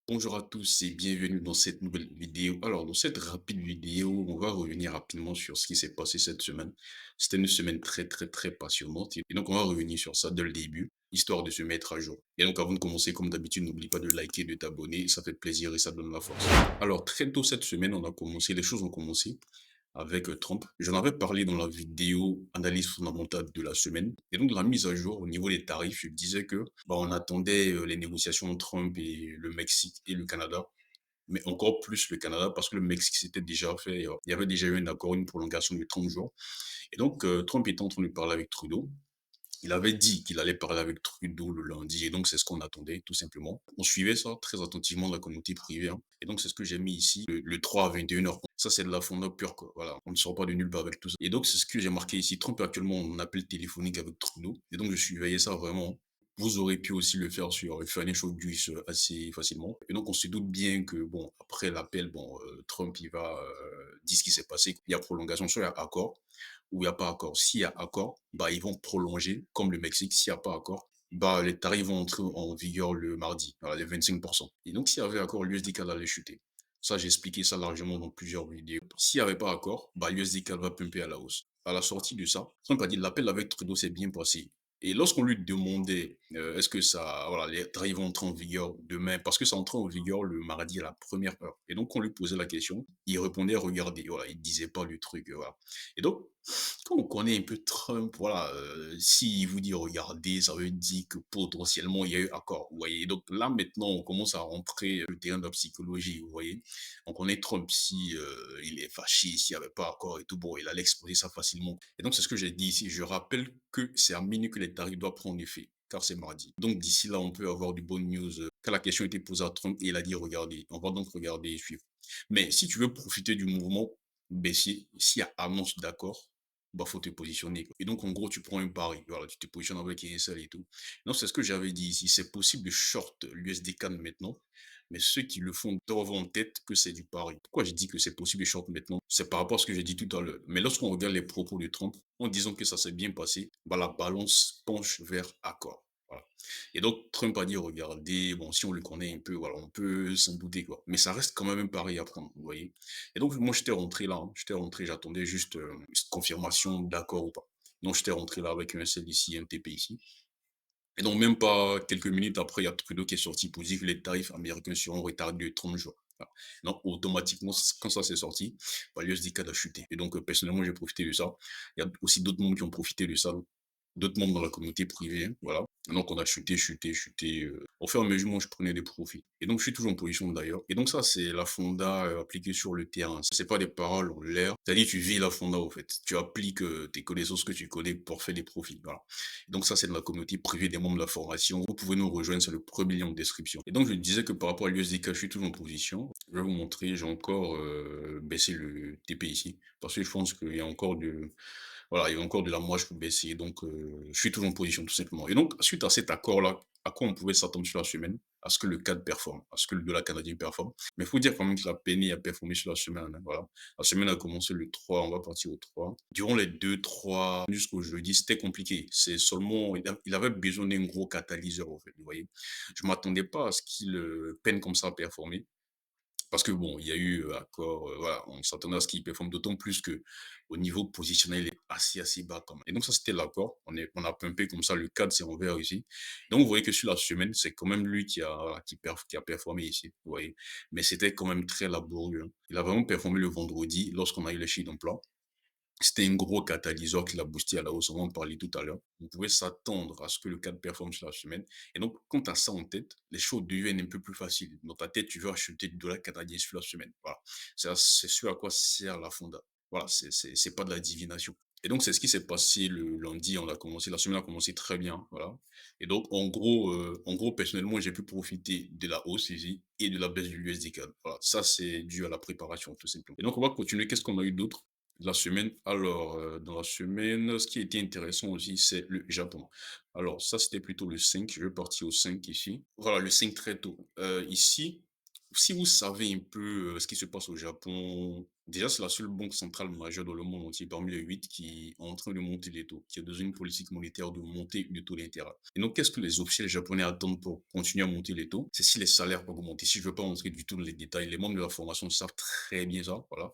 Bonjour à tous et bienvenue dans cette nouvelle vidéo. Alors, dans cette rapide vidéo, on va revenir rapidement sur ce qui s'est passé cette semaine. C'était une semaine très passionnante et donc on va revenir sur ça dès le début, histoire de se mettre à jour. Et donc avant de commencer, comme d'habitude, n'oublie pas de liker, de t'abonner, ça fait plaisir et ça donne la force. Alors, très tôt cette semaine, les choses ont commencé avec Trump. J'en avais parlé dans la vidéo analyse fondamentale de la semaine. Et donc, la mise à jour au niveau des tarifs, je disais que on attendait les négociations entre Trump et le Mexique et le Canada, mais encore plus le Canada parce que le Mexique s'était déjà fait, il y avait déjà eu un accord, une prolongation de 30 jours. Et donc, Trump était en train de parler avec Trudeau. Il avait dit qu'il allait parler avec Trudeau le lundi, et donc c'est ce qu'on attendait, tout simplement. On suivait ça très attentivement dans la communauté privée, hein. Et donc c'est ce que j'ai mis ici, le 3 à 21h. Ça, c'est de la fonda pure, quoi. Voilà, on ne sort pas de nulle part avec tout ça. Et donc c'est ce que j'ai marqué ici. Trump est actuellement en appel téléphonique avec Trudeau, et donc je surveillais ça vraiment. Vous aurez pu aussi le faire sur Financial Juice assez facilement. Et donc on se doute bien que, bon, après l'appel, Trump, il va dire ce qui s'est passé. Il y a prolongation, soit il y a accord, ou il n'y a pas accord. S'il y a accord, ils vont prolonger, comme le Mexique. S'il n'y a pas accord, les tarifs vont entrer en vigueur le mardi, voilà, les 25%. Et donc, s'il y avait accord, l'USD-CAD allait chuter. Ça, j'ai expliqué ça largement dans plusieurs vidéos. S'il n'y avait pas accord, l'USD-CAD va pumper à la hausse. À la sortie de ça, Trump a dit l'appel avec Trudeau s'est bien passé. Et lorsqu'on lui demandait est-ce que ça, voilà, les tarifs vont entrer en vigueur demain, parce que ça entrait en vigueur le mardi à la première heure. Et donc, on lui posait la question, il répondait regardez, voilà, il disait pas le truc, voilà. Et donc, quand on connaît un peu Trump, voilà, s'il vous dit regardez, ça veut dire que potentiellement il y a eu accord, vous voyez. Donc là maintenant, on commence à rentrer le terrain de la psychologie, vous voyez. On connaît Trump si il est fâché, s'il n'y avait pas accord et tout, bon, il allait exposer ça facilement. Et donc c'est ce que j'ai dit ici. Je rappelle que c'est à minuit que les tarifs doivent prendre effet, car c'est mardi. Donc d'ici là, on peut avoir du bonnes news. Quand la question a été posée à Trump, et il a dit regardez, on va donc regarder et suivre. Mais si tu veux profiter du mouvement baissier, s'il y a annonce d'accord, faut te positionner, quoi. Et donc, en gros, tu prends un pari. Voilà, tu te positionnes avec un seul et tout. Donc, c'est ce que j'avais dit ici. C'est possible de short l'USD CAD maintenant, mais ceux qui le font doivent avoir en tête que c'est du pari. Pourquoi je dis que c'est possible de short maintenant? C'est par rapport à ce que j'ai dit tout à l'heure. Mais lorsqu'on regarde les propos de Trump, en disant que ça s'est bien passé, la balance penche vers accord. Voilà. Et donc, Trump a dit, regardez, bon, si on le connaît un peu, voilà, on peut s'en douter, quoi. Mais ça reste quand même un pari à prendre, vous voyez. Et donc, moi, j'étais rentré là, hein. J'étais rentré, j'attendais juste une confirmation d'accord ou pas. Donc, j'étais rentré là avec un SL ici, un TP ici. Et donc, même pas quelques minutes après, il y a Trudeau qui est sorti pour dire que les tarifs américains seront retardés de 30 jours. Voilà. Donc, automatiquement, quand ça s'est sorti, l'USD-CAD a chuté. Et donc, personnellement, j'ai profité de ça. Il y a aussi d'autres mondes qui ont profité de ça, d'autres membres dans la communauté privée, hein, voilà. Donc on a chuté. Au fur et à mesure, moi, je prenais des profits. Et donc, je suis toujours en position d'ailleurs. Et donc, ça, c'est la fonda appliquée sur le terrain. C'est pas des paroles en l'air. C'est-à-dire, tu vis la fonda, au fait. Tu appliques tes connaissances que tu connais pour faire des profits. Voilà. Et donc, ça, c'est de la communauté privée des membres de la formation. Vous pouvez nous rejoindre, c'est le premier lien en description. Et donc, je disais que par rapport à l'USDK, je suis toujours en position. Je vais vous montrer, j'ai encore baissé le TP ici. Parce que je pense qu'il y a encore voilà, il y a encore de la marge pour baisser. Donc, je suis toujours en position, tout simplement. Et donc, suite à cet accord-là, à quoi on pouvait s'attendre sur la semaine? À ce que le CAD performe, à ce que le dollar canadien performe. Mais il faut dire quand même que la PNI a performé sur la semaine, hein, voilà. La semaine a commencé le 3, on va partir au 3. Durant les 2, 3, jusqu'au jeudi, c'était compliqué. C'est seulement, il avait besoin d'un gros catalyseur, en fait, vous voyez. Je m'attendais pas à ce qu'il peine comme ça à performer. Parce que bon, il y a eu accord, voilà, on s'attendait à ce qu'il performe, d'autant plus que au niveau positionnel, il est assez bas quand même. Et donc ça, c'était l'accord. On a pumpé comme ça, le cadre s'est envers ici. Donc vous voyez que sur la semaine, c'est quand même lui qui a performé ici, vous voyez. Mais c'était quand même très laborieux, hein. Il a vraiment performé le vendredi lorsqu'on a eu les chiffres d'emploi. C'était un gros catalyseur qui l'a boosté à la hausse, on va en parler tout à l'heure. Vous pouvez s'attendre à ce que le cadre performe sur la semaine. Et donc, quand tu as ça en tête, les choses deviennent un peu plus faciles. Dans ta tête, tu veux acheter du dollar canadien sur la semaine. Voilà. C'est ce à quoi sert la fonda. Voilà, c'est pas de la divination. Et donc, c'est ce qui s'est passé le lundi. La semaine a commencé très bien. Voilà. Et donc, en gros, personnellement, j'ai pu profiter de la hausse ici et de la baisse du USD-CAD. Voilà. Ça, c'est dû à la préparation, tout simplement. Et donc, on va continuer. Qu'est-ce qu'on a eu d'autre? La semaine. Alors, dans la semaine, ce qui était intéressant aussi, c'est le Japon. Alors, ça, c'était plutôt le 5. Je vais partir au 5 ici. Voilà, le 5 très tôt. Ici, si vous savez un peu, ce qui se passe au Japon, déjà, c'est la seule banque centrale majeure dans le monde entier, parmi les 8 qui est en train de monter les taux, qui a dans une politique monétaire de monter le taux d'intérêt. Et donc, qu'est-ce que les officiels japonais attendent pour continuer à monter les taux? C'est si les salaires augmentent. Et si je ne veux pas entrer du tout dans les détails, les membres de la formation savent très bien ça. Voilà,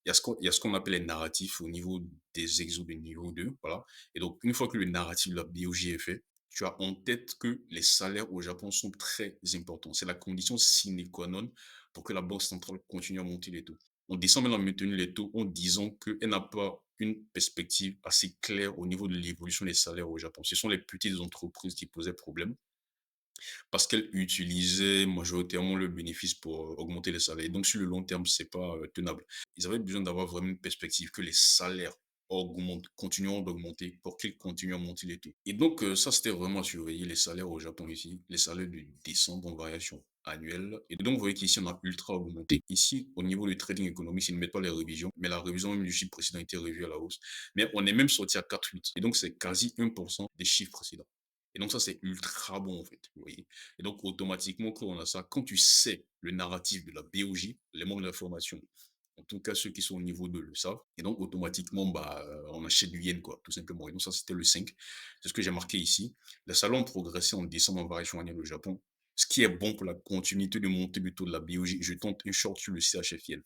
il y a ce qu'on appelle les narratifs au niveau des exos de niveau 2. Voilà. Et donc, une fois que le narratif de la BOJ est fait, tu as en tête que les salaires au Japon sont très importants. C'est la condition sine qua non pour que la Banque centrale continue à monter les taux. En décembre, elle a maintenu les taux en disant qu'elle n'a pas une perspective assez claire au niveau de l'évolution des salaires au Japon. Ce sont les petites entreprises qui posaient problème parce qu'elles utilisaient majoritairement le bénéfice pour augmenter les salaires. Donc, sur le long terme, c'est pas tenable. Ils avaient besoin d'avoir vraiment une perspective que les salaires augmentent, continueront d'augmenter pour qu'ils continuent à monter les taux. Et donc, ça, c'était vraiment à surveiller les salaires au Japon ici, les salaires de décembre en variation annuelle. Et donc, vous voyez qu'ici, on a ultra augmenté. Ici, au niveau du trading économique, ils ne mettent pas les révisions, mais la révision même du chiffre précédent a été revue à la hausse. Mais on est même sorti à 4,8. Et donc, c'est quasi 1% des chiffres précédents. Et donc, ça, c'est ultra bon, en fait. Vous voyez. Et donc, automatiquement, quand on a ça, quand tu sais le narratif de la BOJ, les membres de la formation, en tout cas, ceux qui sont au niveau 2 le savent. Et donc, automatiquement, bah, on achète du yen, quoi, tout simplement. Et donc, ça, c'était le 5. C'est ce que j'ai marqué ici. Les salons ont progressé en décembre en variation annuelle au Japon. Ce qui est bon pour la continuité de montée du taux de la BOJ. Je tente un short sur le CHF-Yen.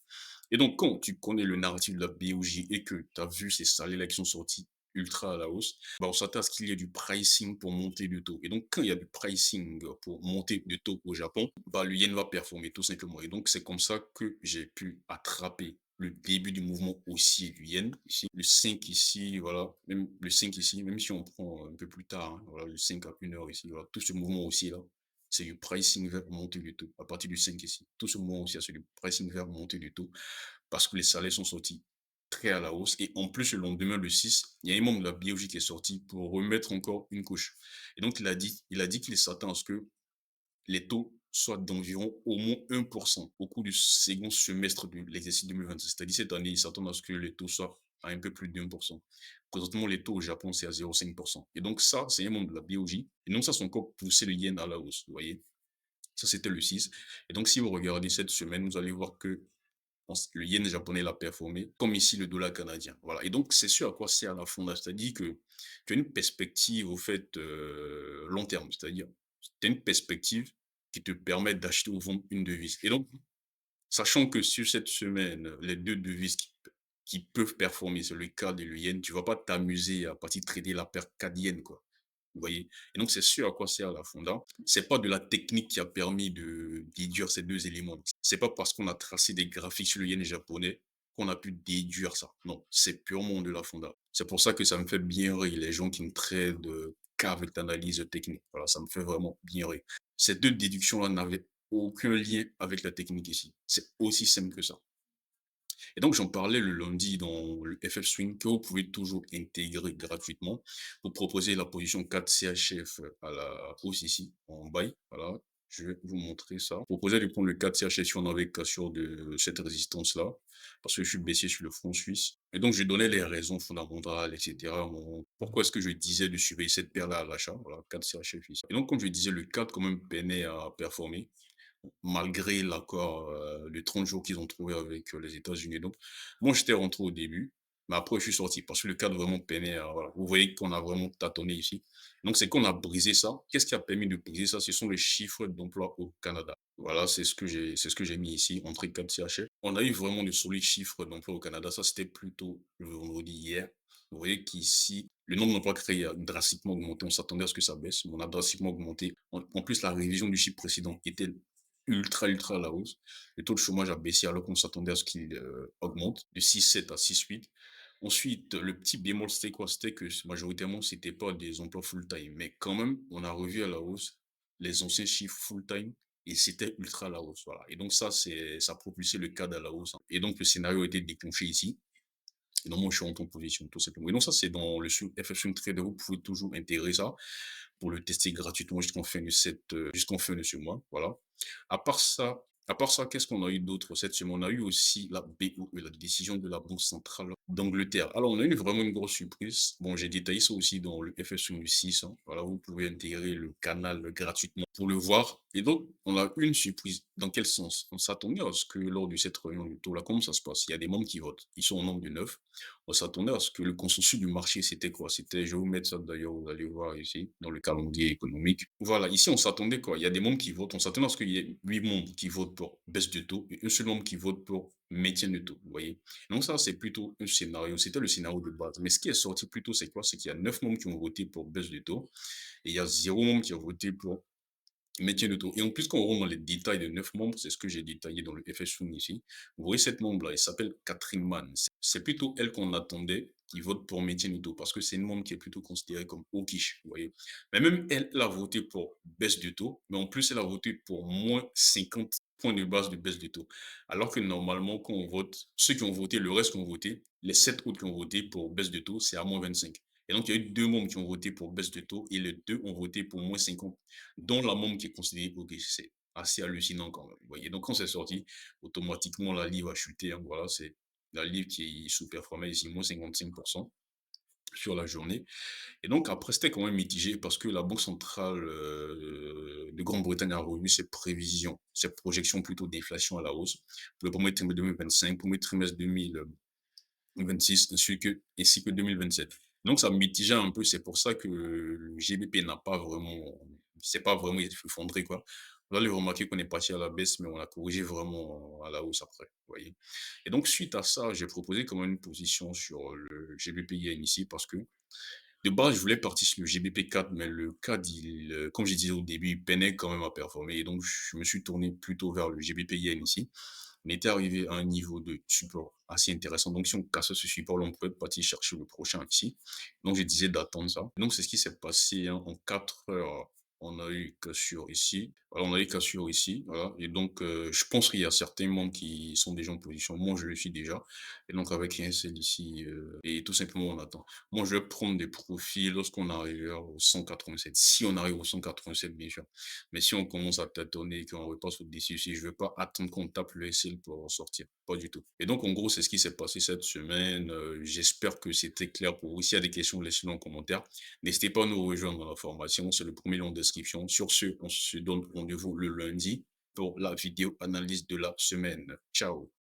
Et donc, quand tu connais le narratif de la BOJ et que tu as vu ces salaires-là qui sont sortis ultra à la hausse, bah, on s'attend à ce qu'il y ait du pricing pour monter du taux. Et donc, quand il y a du pricing pour monter du taux au Japon, bah, le yen va performer tout simplement. Et donc, c'est comme ça que j'ai pu attraper le début du mouvement haussier du yen. Ici, le 5 ici, voilà, même le 5 ici, même si on prend un peu plus tard, hein, voilà, le 5 à 1 heure ici, voilà, tout ce mouvement haussier là, c'est du pricing vers monter du taux. À partir du 5 ici, tout ce mouvement haussier, c'est du pricing vers monter du taux parce que les salaires sont sortis très à la hausse. Et en plus, le lendemain, le 6, il y a un membre de la BOJ qui est sorti pour remettre encore une couche. Et donc, il a dit qu'il s'attend à ce que les taux soient d'environ au moins 1% au cours du second semestre de l'exercice 2026. C'est-à-dire cette année, il s'attend à ce que les taux soient à un peu plus d'1%. Présentement, les taux au Japon, c'est à 0,5%. Et donc ça, c'est un membre de la BOJ. Et donc ça, c'est encore pousser le yen à la hausse. Vous voyez, ça, c'était le 6. Et donc, si vous regardez cette semaine, vous allez voir que le yen japonais l'a performé, comme ici le dollar canadien. Voilà. Et donc, c'est sûr à quoi sert la fonda. C'est-à-dire que tu as une perspective, au fait, long terme. C'est-à-dire, tu as une perspective qui te permet d'acheter ou vendre une devise. Et donc, sachant que sur cette semaine, les deux devises qui peuvent performer, c'est le CAD et le yen, tu ne vas pas t'amuser à partir trader la paire CAD-yen, quoi. Vous voyez? Et donc, c'est sûr à quoi sert la fonda. C'est pas de la technique qui a permis de déduire ces deux éléments. C'est pas parce qu'on a tracé des graphiques sur le yen japonais qu'on a pu déduire ça. Non, c'est purement de la fonda. C'est pour ça que ça me fait bien rire les gens qui ne traitent qu'avec l'analyse technique. Voilà, ça me fait vraiment bien rire. Ces deux déductions-là n'avaient aucun lien avec la technique ici. C'est aussi simple que ça. Et donc, j'en parlais le lundi dans le FF Swing que vous pouvez toujours intégrer gratuitement. Vous proposez la position 4 CHF à la hausse ici, en buy. Voilà, je vais vous montrer ça. Proposez de prendre le 4 CHF si on avait cassure de cette résistance-là, parce que je suis baissier sur le front suisse. Et donc, je donnais les raisons fondamentales, etc. Pourquoi est-ce que je disais de surveiller cette paire-là à l'achat? Voilà, 4 CHF ici. Et donc, comme je disais, le 4 quand même peinait à performer malgré l'accord de 30 jours qu'ils ont trouvé avec les États-Unis. Donc, moi, j'étais rentré au début, mais après, je suis sorti parce que le cadre vraiment peinait. Voilà. Vous voyez qu'on a vraiment tâtonné ici. Donc, c'est qu'on a brisé ça. Qu'est-ce qui a permis de briser ça? Ce sont les chiffres d'emploi au Canada. Voilà, c'est ce que j'ai mis ici, entrée 4 CHF. On a eu vraiment de solides chiffres d'emploi au Canada. Ça, c'était plutôt le vendredi hier. Vous voyez qu'ici, le nombre d'emplois créés a drastiquement augmenté. On s'attendait à ce que ça baisse, mais on a drastiquement augmenté. En plus, la révision du chiffre précédent était ultra à la hausse. Le taux de chômage a baissé alors qu'on s'attendait à ce qu'il augmente de 6,7 à 6,8. Ensuite, le petit bémol, c'était quoi? C'était que majoritairement, c'était pas des emplois full-time. Mais quand même, on a revu à la hausse les anciens chiffres full-time et c'était ultra à la hausse. Voilà. Et donc, ça a propulsé le cadre à la hausse, hein. Et donc, le scénario a été déclenché ici. Et donc, moi, je suis rentré en position, tout simplement. Et donc, ça, c'est dans le FF Swing Trader. Vous pouvez toujours intégrer ça pour le tester gratuitement jusqu'en fin de ce mois. Voilà. À part ça, qu'est-ce qu'on a eu d'autre cette semaine? On a eu aussi la BOE, la décision de la Banque centrale d'Angleterre. Alors, on a eu vraiment une grosse surprise. Bon, j'ai détaillé ça aussi dans le FS du 6, hein. Voilà, vous pouvez intégrer le canal gratuitement pour le voir. Et donc, on a eu une surprise Dans quel sens? On s'attendait à ce que lors de cette réunion du taux là, comment ça se passe? Il y a des membres qui votent, ils sont au nombre de 9. On s'attendait à ce que le consensus du marché, c'était quoi? C'était, je vais vous mettre ça d'ailleurs, vous allez voir ici, dans le calendrier économique. Voilà, ici, on s'attendait quoi? Il y a des membres qui votent, on s'attendait à ce qu'il y ait 8 membres qui votent pour baisse de taux et un seul membre qui vote pour maintien de taux, vous voyez? Donc ça, c'est plutôt un scénario, c'était le scénario de base. Mais ce qui est sorti plutôt, c'est quoi? C'est qu'il y a 9 membres qui ont voté pour baisse de taux et il y a 0 membre qui a voté pour maintien de taux. Et en plus, quand on rentre dans les détails de 9 membres, c'est ce que j'ai détaillé dans le FSUN ici. Vous voyez cette membre-là, elle s'appelle Catherine Mann. C'est plutôt elle qu'on attendait qui vote pour maintien de taux parce que c'est une membre qui est plutôt considérée comme au quiche, vous voyez. Mais même elle, elle a voté pour baisse de taux, mais en plus, elle a voté pour moins 50 points de base de baisse de taux. Alors que normalement, quand on vote, ceux qui ont voté, le reste qui ont voté, les 7 autres qui ont voté pour baisse de taux, c'est à moins 25. Et donc, il y a eu deux membres qui ont voté pour baisse de taux et les deux ont voté pour moins 50 dont la membre qui est considérée obèse. C'est assez hallucinant quand même. Vous voyez, donc quand c'est sorti, automatiquement, la livre a chuté. Hein, voilà, c'est la livre qui sous-performait ici, moins 55% sur la journée. Et donc après, c'était quand même mitigé parce que la Banque centrale de Grande-Bretagne a revu ses prévisions, ses projections plutôt d'inflation à la hausse pour le premier trimestre 2025, premier trimestre 2026 ainsi que 2027. Donc ça mitigeait un peu, c'est pour ça que le GBP n'a pas vraiment, c'est pas vraiment effondré quoi. Vous allez remarquer qu'on est passé à la baisse, mais on a corrigé vraiment à la hausse après, vous voyez. Et donc suite à ça, j'ai proposé quand même une position sur le GBP Yen ici parce que de base, je voulais partir sur le GBP 4, mais le CAD, comme je disais au début, il peinait quand même à performer. Et donc, je me suis tourné plutôt vers le GBP Yen ici. On était arrivé à un niveau de support assez intéressant. Donc, si on cassait ce support, là, on pouvait partir chercher le prochain ici. Donc, je disais d'attendre ça. Donc, c'est ce qui s'est passé hein, en 4 heures. On a eu cassure ici. Voilà, on a eu cassure ici. Voilà. Et donc, je pense qu'il y a certains membres qui sont déjà en position. Moi, je le suis déjà. Et donc, avec un seul ici, et tout simplement, on attend. Moi, je vais prendre des profils lorsqu'on arrivera au 187. Si on arrive au 187, bien sûr. Mais si on commence à tâtonner et qu'on repasse au-dessus, si je ne veux pas attendre qu'on tape le SL pour en sortir. Pas du tout. Et donc, en gros, c'est ce qui s'est passé cette semaine. J'espère que c'était clair pour vous. S'il y a des questions, laissez-les en commentaire. N'hésitez pas à nous rejoindre dans la formation. C'est le premier lien en description. Sur ce, on se donne rendez-vous le lundi pour la vidéo analyse de la semaine. Ciao.